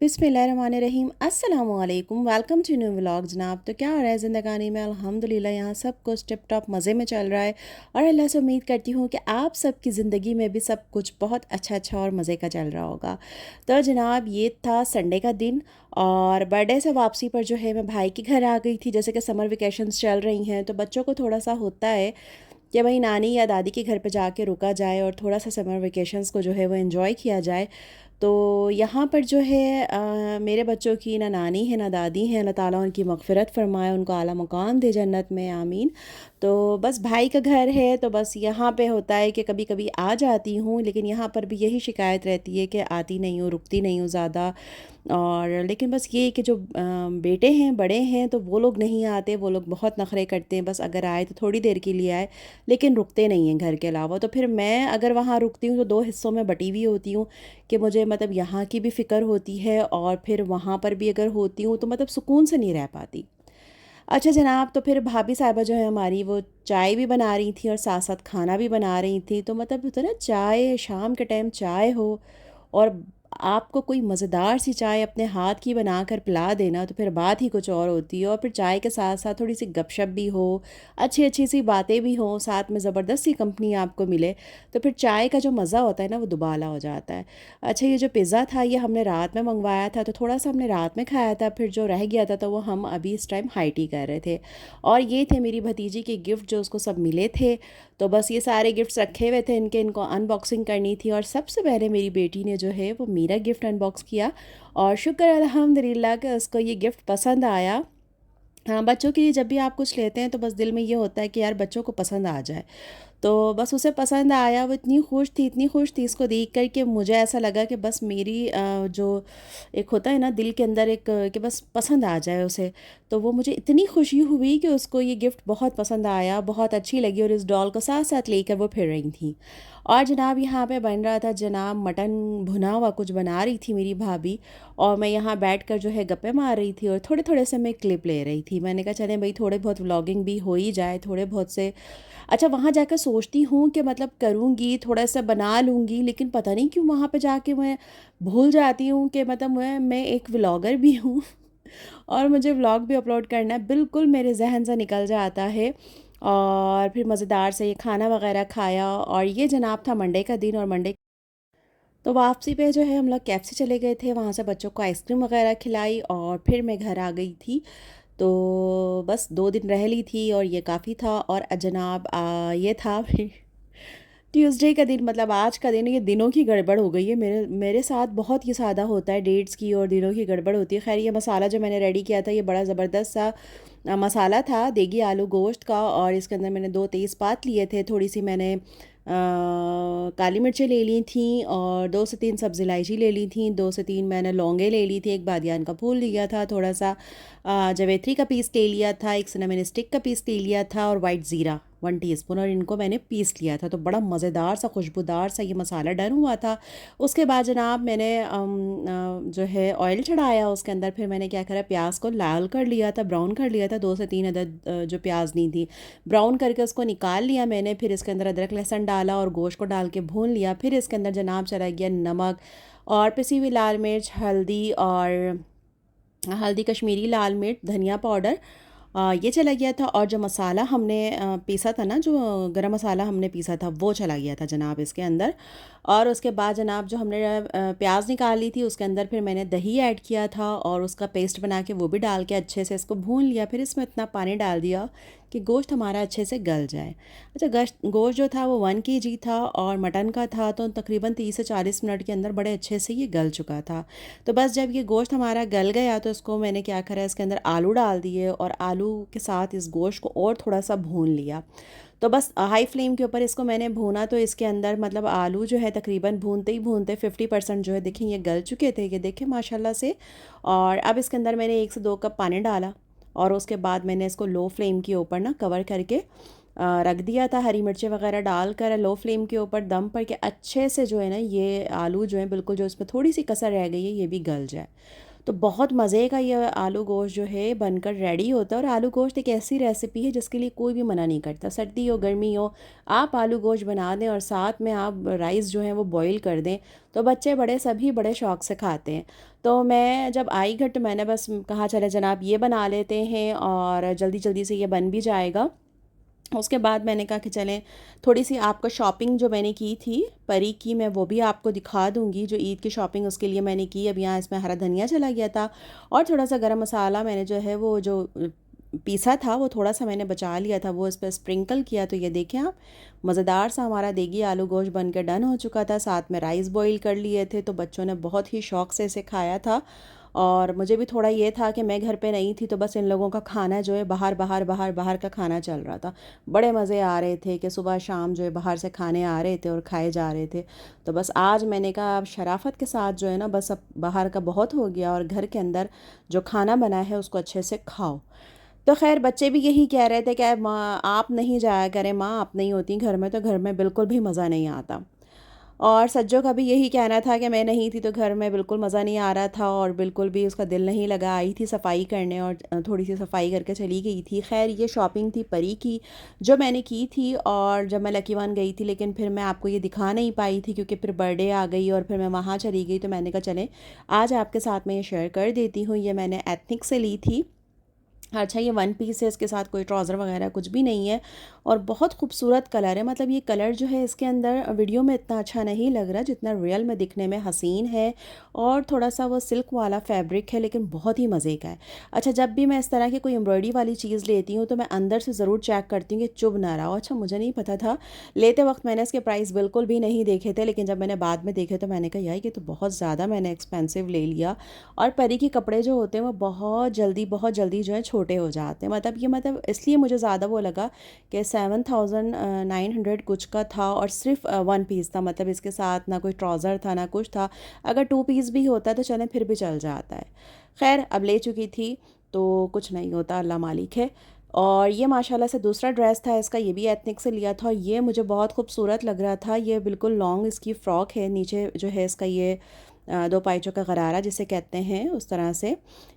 बिस्मिल्लाहिर्रहमानिर्रहीम अस्सलाम वालेकुम वेलकम टू न्यू व्लॉग जनाब। तो क्या हो रहा है ज़िंदगानी में? अल्हम्दुलिल्लाह यहाँ सब कुछ टिप टॉप मज़े में चल रहा है और अल्लाह से उम्मीद करती हूँ कि आप सबकी ज़िंदगी में भी सब कुछ बहुत अच्छा और मज़े का चल रहा होगा। तो जनाब ये था संडे का दिन और बर्थडे से वापसी पर जो है मैं भाई के घर आ गई थी। जैसे कि समर वेकेशंस चल रही हैं तो बच्चों को थोड़ा सा होता है कि भाई नानी या दादी के घर पे जाके रुका जाए और थोड़ा सा समर वेकेशंस को जो है वो एंजॉय किया जाए। तो यहाँ पर जो है मेरे बच्चों की ना नानी है ना दादी है, अल्लाह ताला उनकी मग़फ़िरत फ़रमाए, उनको आला मकाम दे जन्नत में, आमीन। तो बस भाई का घर है तो बस यहाँ पे होता है कि कभी कभी आ जाती हूँ, लेकिन यहाँ पर भी यही शिकायत रहती है कि आती नहीं हूँ, रुकती नहीं हूँ ज़्यादा। और लेकिन बस ये कि जो बेटे हैं बड़े हैं तो वो लोग नहीं आते, वो लोग बहुत नखरे करते हैं, बस अगर आए तो थोड़ी देर के लिए आए, लेकिन रुकते नहीं हैं घर के अलावा। तो फिर मैं अगर वहाँ रुकती हूँ तो दो हिस्सों में बटी हुई होती हूँ कि मुझे मतलब यहाँ की भी फ़िक्र होती है और फिर वहाँ पर भी अगर होती हूँ तो मतलब सुकून से नहीं रह पाती। अच्छा जनाब, तो फिर भाभी साहिबा जो है हमारी वो चाय भी बना रही थी और साथ साथ खाना भी बना रही थी। तो मतलब होता है ना, चाय शाम के टाइम चाय हो और आपको कोई मज़ेदार सी चाय अपने हाथ की बना कर पिला देना तो फिर बात ही कुछ और होती है। और फिर चाय के साथ साथ थोड़ी सी गपशप भी हो, अच्छी अच्छी सी बातें भी हों, साथ में ज़बरदस्त सी कंपनी आपको मिले, तो फिर चाय का जो मज़ा होता है ना वो दुबाला हो जाता है। अच्छा, ये जो पिज़्ज़ा था ये हमने रात में मंगवाया था तो थोड़ा सा हमने रात में खाया था, फिर जो रह गया था तो वो हम अभी इस टाइम हाई टी कर रहे थे। और ये थे मेरी भतीजी के गिफ्ट जो उसको सब मिले थे। तो बस ये सारे गिफ्ट्स रखे हुए थे, इनको अनबॉक्सिंग करनी थी और सबसे पहले मेरी बेटी ने जो है वो मेरा गिफ्ट अनबॉक्स किया और शुक्र अल्हम्दुलिल्लाह कि उसको ये गिफ्ट पसंद आया। हाँ, बच्चों के लिए जब भी आप कुछ लेते हैं तो बस दिल में ये होता है कि यार बच्चों को पसंद आ जाए। तो बस उसे पसंद आया, वो इतनी खुश थी इसको देख कर के मुझे ऐसा लगा कि बस मेरी जो एक होता है ना दिल के अंदर एक कि बस पसंद आ जाए उसे। तो वो मुझे इतनी खुशी हुई कि उसको ये गिफ्ट बहुत पसंद आया, बहुत अच्छी लगी और इस डॉल को साथ साथ लेकर वो फिर रही थी। और जनाब यहाँ पे बन रहा था जनाब मटन भुना हुआ कुछ बना रही थी मेरी भाभी, और मैं यहाँ बैठ कर जो है गप्पे मार रही थी और थोड़े थोड़े से मैं क्लिप ले रही थी। मैंने कहा चलें भाई थोड़े बहुत व्लॉगिंग भी हो ही जाए, थोड़े बहुत से। अच्छा, वहाँ जाकर सोचती हूँ कि मतलब करूँगी, थोड़ा-सा बना लूँगी, लेकिन पता नहीं क्यों वहाँ पे जाके मैं भूल जाती हूँ कि मतलब मैं एक व्लॉगर भी हूँ और मुझे व्लॉग भी अपलोड करना है, बिल्कुल मेरे ज़हन से निकल जाता है। और फिर मज़ेदार से ये खाना वगैरह खाया और ये जनाब था मंडे का दिन। और मंडे तो वापसी पे जो है हम लोग केएफसी चले गए थे, वहाँ से बच्चों को आइसक्रीम वगैरह खिलाई और फिर मैं घर आ गई थी। तो बस 2 दिन रह ली थी और ये काफ़ी था। और जनाब ये था फिर ट्यूसडे का दिन, मतलब आज का दिन। ये दिनों की गड़बड़ हो गई है मेरे मेरे साथ। बहुत ही सादा होता है, डेट्स की और दिनों की गड़बड़ होती है। खैर, ये मसाला जो मैंने रेडी किया था ये बड़ा ज़बरदस्त सा मसाला था देगी आलू गोश्त का। और इसके अंदर मैंने 2 तेज़पात लिए थे, थोड़ी सी मैंने काली मिर्चें ले ली थी और 2 से 3 सब्ज़ इलायची ले ली थी, 2 से 3 मैंने लौंगे ले ली थी, एक बादियान का फूल लिया था, थोड़ा सा जवेत्री का पीस ले लिया था, एक सिनेमन स्टिक का पीस ले लिया था और वाइट ज़ीरा 1 टीस्पून, और इनको मैंने पीस लिया था। तो बड़ा मज़ेदार सा खुशबूदार सा ये मसाला डन हुआ था। उसके बाद जनाब मैंने जो है ऑयल चढ़ाया, उसके अंदर फिर मैंने क्या करा, प्याज को लाल कर लिया था, ब्राउन कर लिया था, 2 से 3 अदद जो प्याज ली थी ब्राउन करके उसको निकाल लिया मैंने। फिर इसके अंदर अदरक लहसुन डाला और गोश्त को डाल के भून लिया। फिर इसके अंदर जनाब चला गया नमक और पिसी हुई लाल मिर्च, हल्दी, कश्मीरी लाल मिर्च, धनिया पाउडर, ये चला गया था। और जो मसाला हमने पीसा था ना, जो गरम मसाला हमने पीसा था वो चला गया था जनाब इसके अंदर। और उसके बाद जनाब जो हमने प्याज निकाली थी उसके अंदर फिर मैंने दही ऐड किया था और उसका पेस्ट बना के वो भी डाल के अच्छे से इसको भून लिया। फिर इसमें इतना पानी डाल दिया कि गोश्त हमारा अच्छे से गल जाए। अच्छा, गोश्त जो था वो 1 केजी था और मटन का था, तो तकरीबन 30 से 40 मिनट के अंदर बड़े अच्छे से ये गल चुका था। तो बस जब ये गोश्त हमारा गल गया तो इसको मैंने क्या करा, इसके अंदर आलू डाल दिए और आलू के साथ इस गोश्त को और थोड़ा सा भून लिया। तो बस हाई फ्लेम के ऊपर इसको मैंने भूना। तो इसके अंदर मतलब आलू जो है तकरीबन भूनते ही भूनते 50% जो है देखें ये गल चुके थे, ये देखें माशाल्लाह से। और अब इसके अंदर मैंने 1 से 2 कप पानी डाला और उसके बाद मैंने इसको लो फ्लेम के ऊपर ना कवर करके रख दिया था, हरी मिर्चें वगैरह डालकर लो फ्लेम के ऊपर दम पर के अच्छे से जो है ना ये आलू जो है बिल्कुल जो इसमें थोड़ी सी कसर रह गई है ये भी गल जाए। तो बहुत मज़े का ये आलू गोश्त जो है बनकर रेडी होता है। और आलू गोश्त एक ऐसी रेसिपी है जिसके लिए कोई भी मना नहीं करता, सर्दी हो गर्मी हो, आप आलू गोश्त बना दें और साथ में आप राइस जो है वो बॉईल कर दें, तो बच्चे बड़े सभी बड़े शौक़ से खाते हैं। तो मैं जब आई घर तो मैंने बस कहा चले जनाब ये बना लेते हैं और जल्दी जल्दी से ये बन भी जाएगा। उसके बाद मैंने कहा कि चलें थोड़ी सी आपको शॉपिंग जो मैंने की थी परी की, मैं वो भी आपको दिखा दूंगी। जो ईद की शॉपिंग उसके लिए मैंने की, अब यहाँ इसमें हरा धनिया चला गया था और थोड़ा सा गरम मसाला मैंने जो है वो जो पीसा था वो थोड़ा सा मैंने बचा लिया था, वो इस पर स्प्रिंकल किया। तो ये देखें आप, मज़ेदार सा हमारा देगी आलू गोश्त बन के डन हो चुका था। साथ में राइस बॉईल कर लिए थे, तो बच्चों ने बहुत ही शौक़ से इसे खाया था। और मुझे भी थोड़ा ये था कि मैं घर पे नहीं थी, तो बस इन लोगों का खाना जो है बाहर बाहर बाहर बाहर का खाना चल रहा था। बड़े मज़े आ रहे थे कि सुबह शाम जो है बाहर से खाने आ रहे थे और खाए जा रहे थे। तो बस आज मैंने कहा अब शराफत के साथ जो है ना, बस अब बाहर का बहुत हो गया और घर के अंदर जो खाना बना है उसको अच्छे से खाओ। तो खैर बच्चे भी यही कह रहे थे कि माँ आप नहीं जाया करें, माँ आप नहीं होती घर में तो घर में बिल्कुल भी मज़ा नहीं आता। और सज्जो का भी यही कहना था कि मैं नहीं थी तो घर में बिल्कुल मज़ा नहीं आ रहा था और बिल्कुल भी उसका दिल नहीं लगा। आई थी सफाई करने और थोड़ी सी सफाई करके चली गई थी। खैर ये शॉपिंग थी परी की जो मैंने की थी, और जब मैं लकी वन गई थी, लेकिन फिर मैं आपको ये दिखा नहीं पाई थी क्योंकि फिर बर्थडे आ गई और फिर मैं वहाँ चली गई। तो मैंने कहा चलें आज आपके साथ में ये शेयर कर देती हूँ। ये मैंने एथनिक से ली थी। अच्छा ये वन पीस है, इसके साथ कोई ट्राउज़र वगैरह कुछ भी नहीं है और बहुत खूबसूरत कलर है। मतलब ये कलर जो है इसके अंदर वीडियो में इतना अच्छा नहीं लग रहा जितना रियल में दिखने में हसीन है, और थोड़ा सा वो सिल्क वाला फैब्रिक है लेकिन बहुत ही मज़े का है। अच्छा जब भी मैं इस तरह की कोई एम्ब्रॉयडरी वाली चीज़ लेती हूँ तो मैं अंदर से ज़रूर चेक करती हूँ कि चुभ ना रहा हो। अच्छा मुझे नहीं पता था, लेते वक्त मैंने इसके प्राइस बिल्कुल भी नहीं देखे थे, लेकिन जब मैंने बाद में देखे तो मैंने कहा यार ये तो बहुत ज़्यादा मैंने एक्सपेंसिव ले लिया। और परी के कपड़े जो होते हैं वो बहुत जल्दी जो है छोटे हो जाते हैं। मतलब ये मतलब इसलिए मुझे ज़्यादा वो लगा कि 7,900 कुछ का था और सिर्फ वन पीस था। मतलब इसके साथ ना कोई ट्राउज़र था ना कुछ था। अगर टू पीस भी होता तो चलें फिर भी चल जाता है। खैर अब ले चुकी थी तो कुछ नहीं होता, अल्लाह मालिक है। और ये माशाल्लाह से दूसरा ड्रेस था इसका, ये भी एथनिक से लिया था और ये मुझे बहुत खूबसूरत लग रहा था। ये बिल्कुल लॉन्ग इसकी फ़्रॉक है, नीचे जो है इसका ये दो पाइचों का गरारा जिसे कहते हैं उस तरह से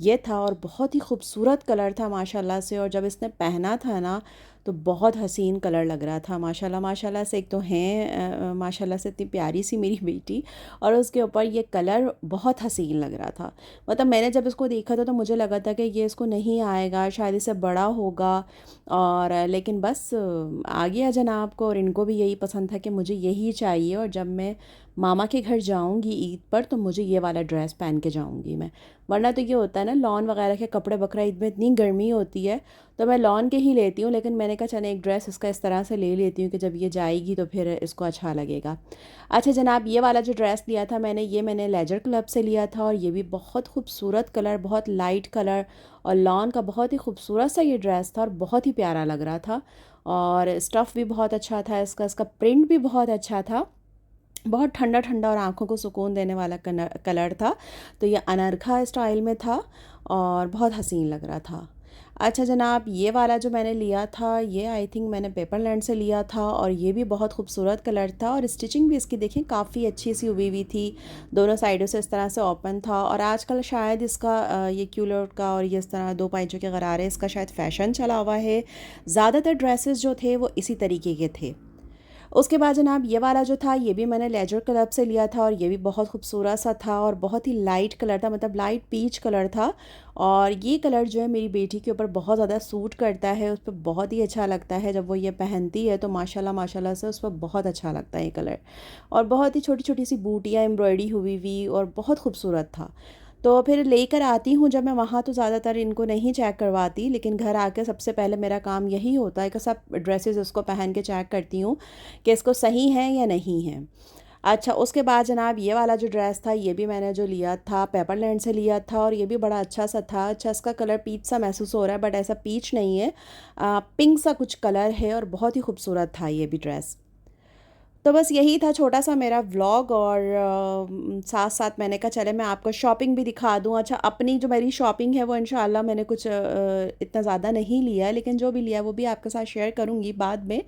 ये था और बहुत ही खूबसूरत कलर था माशाल्लाह से। और जब इसने पहना था ना तो बहुत हसीन कलर लग रहा था माशाल्लाह माशाल्लाह से। एक तो हैं माशाल्लाह से इतनी प्यारी सी मेरी बेटी, और उसके ऊपर ये कलर बहुत हसीन लग रहा था। मतलब मैंने जब इसको देखा था तो मुझे लगा था कि ये इसको नहीं आएगा, शायद इससे बड़ा होगा, और लेकिन बस आ गया जनाब को। और इनको भी यही पसंद था कि मुझे यही चाहिए, और जब मैं मामा के घर जाऊंगी ईद पर तो मुझे ये वाला ड्रेस पहन के जाऊंगी मैं। वरना तो ये होता है ना लॉन वगैरह के कपड़े, बकरा ईद में इतनी गर्मी होती है तो मैं लॉन के ही लेती हूँ, लेकिन मैंने कहा चले एक ड्रेस इसका इस तरह से ले लेती हूँ कि जब ये जाएगी तो फिर इसको अच्छा लगेगा। अच्छा जनाब ये वाला जो ड्रेस लिया था मैंने, ये मैंने लेजर क्लब से लिया था और ये भी बहुत खूबसूरत कलर, बहुत लाइट कलर और लॉन का बहुत ही खूबसूरत सा ये ड्रेस था और बहुत ही प्यारा लग रहा था। और स्टफ़ भी बहुत अच्छा था इसका, इसका प्रिंट भी बहुत अच्छा था, बहुत ठंडा ठंडा और आँखों को सुकून देने वाला कलर था। तो ये अनरखा स्टाइल में था और बहुत हसीन लग रहा था। अच्छा जनाब ये वाला जो मैंने लिया था ये आई थिंक मैंने पेपरलैंड से लिया था और ये भी बहुत खूबसूरत कलर था और स्टिचिंग भी इसकी देखें काफ़ी अच्छी सी हुई हुई थी, दोनों साइडों से इस तरह से ओपन था। और आजकल शायद इसका ये क्यूलोट का और ये इस तरह दो पाइचों के गरारे इसका शायद फ़ैशन चला हुआ है। ज़्यादातर ड्रेसेस जो थे वो इसी तरीके के थे। उसके बाद जनाब ये वाला जो था ये भी मैंने लेजर क्लब से लिया था और ये भी बहुत खूबसूरत सा था और बहुत ही लाइट कलर था, मतलब लाइट पीच कलर था। और ये कलर जो है मेरी बेटी के ऊपर बहुत ज़्यादा सूट करता है, उस पर बहुत ही अच्छा लगता है जब वो ये पहनती है तो माशाल्लाह माशाल्लाह से उस पर बहुत अच्छा लगता है ये कलर। और बहुत ही छोटी छोटी सी बूटियाँ एम्ब्रॉयडरी हुई हुई और बहुत खूबसूरत था। तो फिर लेकर आती हूँ जब मैं वहाँ तो ज़्यादातर इनको नहीं चेक करवाती, लेकिन घर आके सबसे पहले मेरा काम यही होता है कि सब ड्रेसेस इसको पहन के चेक करती हूँ कि इसको सही है या नहीं है। अच्छा उसके बाद जनाब ये वाला जो ड्रेस था ये भी मैंने जो लिया था पेपरलैंड से लिया था और ये भी बड़ा अच्छा सा था। अच्छा इसका कलर पीच सा महसूस हो रहा है बट ऐसा पीच नहीं है, पिंक सा कुछ कलर है और बहुत ही खूबसूरत था ये भी ड्रेस। तो बस यही था छोटा सा मेरा व्लॉग और साथ साथ मैंने कहा चले मैं आपको शॉपिंग भी दिखा दूँ। अच्छा अपनी जो मेरी शॉपिंग है वो इंशाल्लाह मैंने कुछ इतना ज़्यादा नहीं लिया है, लेकिन जो भी लिया है वो भी आपके साथ शेयर करूँगी बाद में।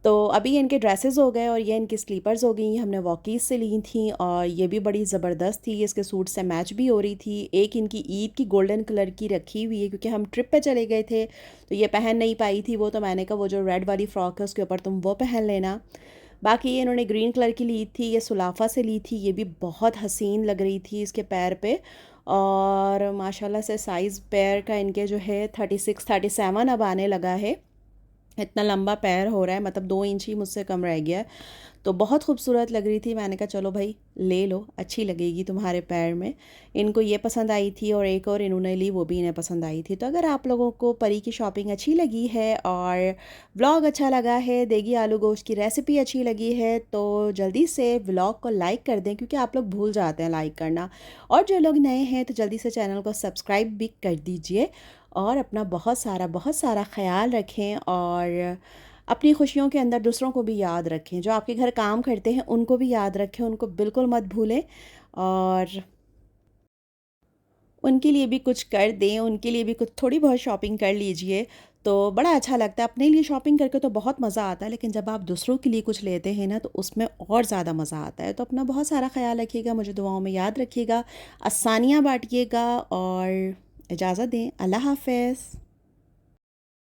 तो अभी इनके ड्रेसेस हो गए और ये इनकी स्लीपर्स हो गई। ये हमने वॉकीज़ से ली थी और ये भी बड़ी ज़बरदस्त थी, इसके सूट से मैच भी हो रही थी। एक इनकी ईद की गोल्डन कलर की रखी हुई है क्योंकि हम ट्रिप पे चले गए थे तो ये पहन नहीं पाई थी वो, तो मैंने कहा वो जो रेड वाली फ़्रॉक है उसके ऊपर तुम वो पहन लेना। बाकी ये इन्होंने ग्रीन कलर की ली थी, ये सुलाफा से ली थी, ये भी बहुत हसीन लग रही थी इसके पैर पे। और माशाल्लाह से साइज़ पैर का इनके जो है 36-37 अब आने लगा है। इतना लंबा पैर हो रहा है, मतलब 2 इंच ही मुझसे कम रह गया है। तो बहुत खूबसूरत लग रही थी, मैंने कहा चलो भाई ले लो, अच्छी लगेगी तुम्हारे पैर में। इनको ये पसंद आई थी और एक और इन्होंने ली, वो भी इन्हें पसंद आई थी। तो अगर आप लोगों को परी की शॉपिंग अच्छी लगी है और व्लॉग अच्छा लगा है, देगी आलू गोश्त की रेसिपी अच्छी लगी है, तो जल्दी से व्लॉग को लाइक कर दें क्योंकि आप लोग भूल जाते हैं लाइक करना। और जो लोग नए हैं तो जल्दी से चैनल को सब्सक्राइब भी कर दीजिए। और अपना बहुत सारा ख़याल रखें और अपनी खुशियों के अंदर दूसरों को भी याद रखें। जो आपके घर काम करते हैं उनको भी याद रखें, उनको बिल्कुल मत भूलें और उनके लिए भी कुछ कर दें, उनके लिए भी कुछ थोड़ी बहुत शॉपिंग कर लीजिए। तो बड़ा अच्छा लगता है। अपने लिए शॉपिंग करके तो बहुत मज़ा आता है, लेकिन जब आप दूसरों के लिए कुछ लेते हैं ना तो उसमें और ज़्यादा मज़ा आता है। तो अपना बहुत सारा ख़याल रखिएगा, मुझे दुआओं में याद रखिएगा, आसानियाँ बाँटिएगा और इजाज़त दें। अल्लाह हाफ़िज़।